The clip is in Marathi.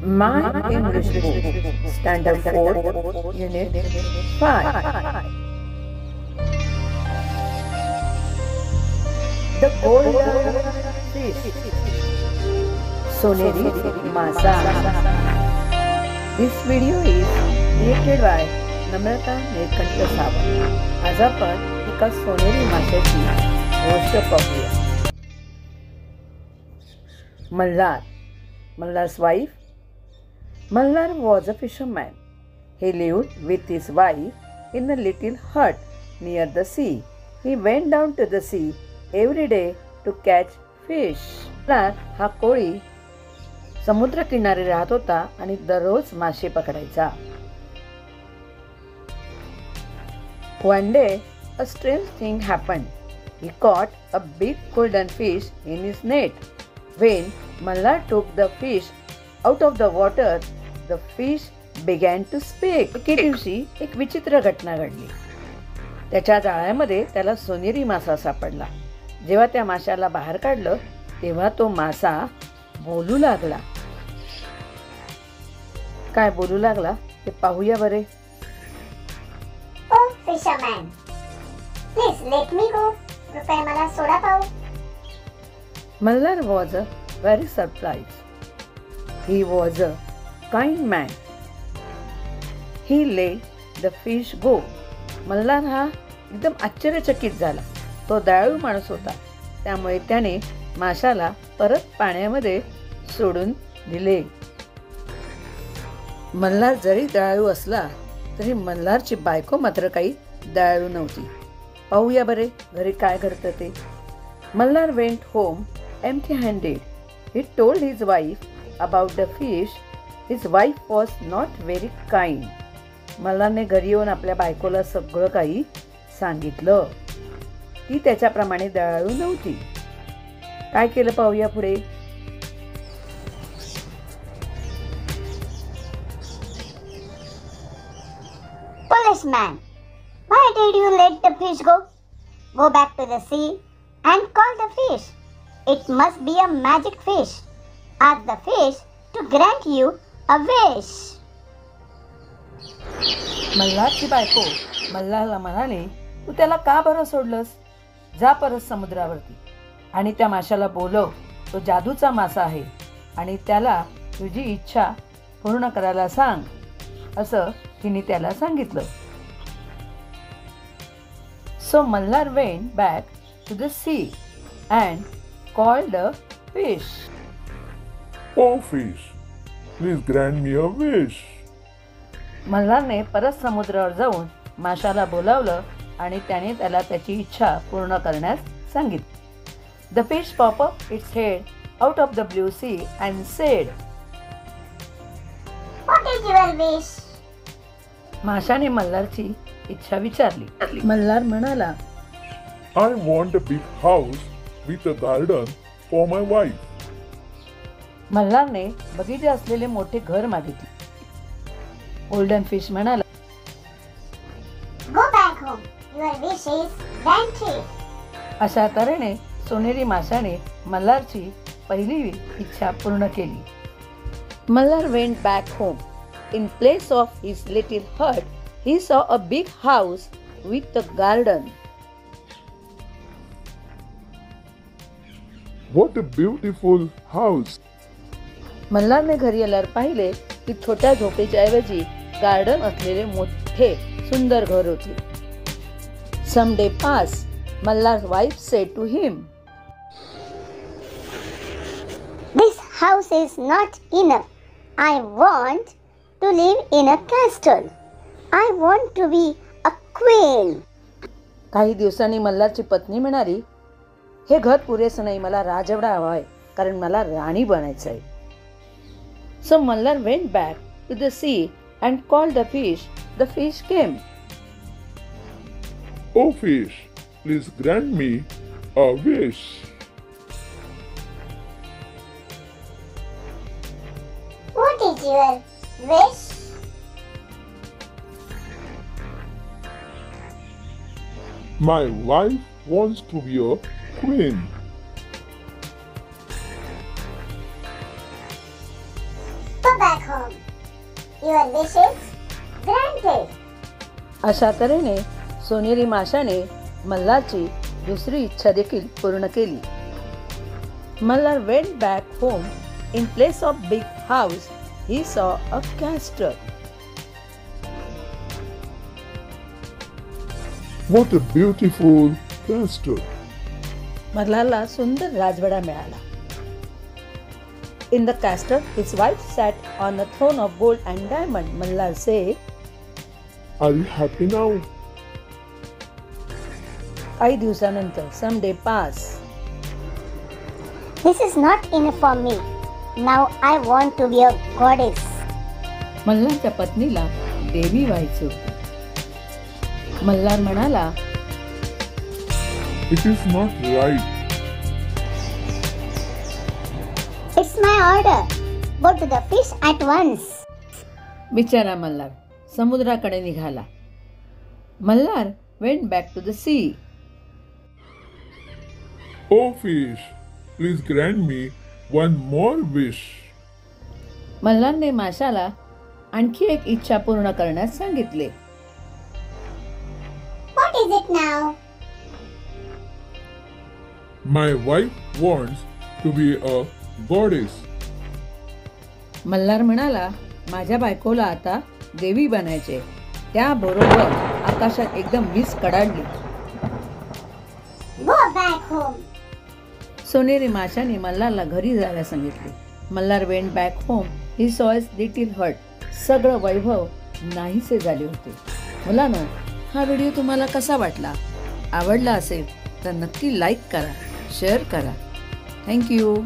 My English Book, Standard 4, Unit 5. The Golden Fish, Soneri Masa. This video is created by नम्रता नीलकंठ सावंत. आज आपण एका सोनेरी माशाची गोष्ट पाहूया. Mallar's wife. Mallar was a fisherman. He lived with his wife in a little hut near the sea. He went down to the sea every day to catch fish. Mallar हा कोळी समुद्र किनारी राहत होता आणि दररोज मासे पकडायचा. One day, a strange thing happened. He caught a big golden fish in his net. When Mallar took the fish out of the water, the fish began to speak. एके दिवशी एक विचित्र घटना घडली. त्याच्या जाळ्यामध्ये त्याला सोनेरी मासा सापडला. जेव्हा त्या माशाला बाहेर काढलं तेव्हा तो मासा बोलू लागला. काय बोलू लागला ते पाहूया बरे. Oh fisherman, please let me go. कृपया मला सोडा पाहू. Mallar was very surprised. He was a kind man. He let the fish go. Mallar हा एकदम आश्चर्यचकित झाला. तो दयाळू माणूस होता, त्यामुळे त्याने माशाला परत पाण्यामध्ये सोडून दिले. मल्हार जरी दयाळू असला तरी मल्हारची बायको मात्र काही दयाळू नव्हती. पाहूया बरे घरी काय घडतं ते. Mallar went home empty-handed. He told his wife about the fish. His wife was not very kind. मल्हारने घरी येऊन आपल्या बायकोला सगळं काही सांगितलं. ती त्याच्याप्रमाणे दयाळू नव्हती. काय केलं पाहूया पुढे. Policeman, why did you let the fish go? Go back to the sea and call the fish. It must be a magic fish. Ask the fish to grant you a wish. मल्हारची बायको मल्हारला म्हणाले, तू त्याला का बरं सोडलंस? जा परत समुद्रावरती आणि त्या माशाला बोलव. तो जादूचा मासा आहे आणि त्याला तुझी इच्छा पूर्ण करायला सांग, असं तिने त्याला सांगितलं. So Mallar went back to the sea and called the fish. Oh fish, please grant me a wish. मल्हारने परत समुद्रावर जाऊन माशाला बोलावलं आणि त्याने त्याला त्याची इच्छा पूर्ण करण्यास सांगितलं. The fish popped up its head out of the blue sea and said, What is your wish? माशाने मल्हारची इच्छा विचारली. मल्हार म्हणाला, I want a big house with a garden for my wife. मल्हारने बगीचे असलेले मोठे घर मागितले. गोल्डन फिश म्हणाला, Go back home. Your wish is granted. अशा तऱ्हेने सोनेरी माशाने मल्हारची पहिली इच्छा पूर्ण केली. Mallar went back home. In place of his little hut, he saw a big house with a garden. What a beautiful house. मल्हारने घरी आल्यावर पाहिले की छोट्या झोपडीच्या ऐवजी गार्डन असलेले मोठे सुंदर घर होते. Some day passed. Mallar's wife said to him, This house is not enough. I want to live in a castle. I want to be a queen. काही दिवसांनी मल्हारची पत्नी म्हणाली, हे घर पुरेसं नाही, मला राजवाडा हवा आहे, कारण मला राणी बनायचं आहे. So Mallar went back to the sea and called the fish. The fish came. Oh fish, please grant me a wish. What is your wish? My wife wants to be a queen. Go back home. Your wish is granted. अशा तऱ्हेने सोनेरी माशाने मल्हारची दुसरी इच्छा देखील पूर्ण केली. Malhar went back home. In place of big house, he saw a castle. What a beautiful castle. मल्हारला सुंदर राजवाडा मिळाला. In the castle, his wife sat on a throne of gold and diamond. Mallar said, Are you happy now? काही दिवसानंतर, some day pass. This is not enough for me. Now I want to be a goddess. मल्हारच्या पत्नीला देवी व्हायचे होते. मल्हार म्हणाला, It is not right. It's my order. Go to the fish at once. बिचारा मल्हार समुद्राकडे निघाला. Malhar went back to the sea. Oh fish, please grant me one more wish. मल्हारने माशाला आणखी एक इच्छा पूर्ण करण्यास सांगितले. What is it now? My wife wants to be a goddess. Malhar म्हणाला, माझ्या बायकोला आता देवी बनायचे. त्याबरोबर आकाशात एकदम वीज कडाडली. Go back home. सोनेरी माशाने मल्हारला घरी जायला सांगितले. Malhar went back home. He saw his little हट. सगळं वैभव नाहीसे झाले होते. मुलांनो, हा व्हिडिओ तुम्हाला कसा वाटला? आवडला असेल तर नक्की लाईक करा, शेअर करा. थँक्यू.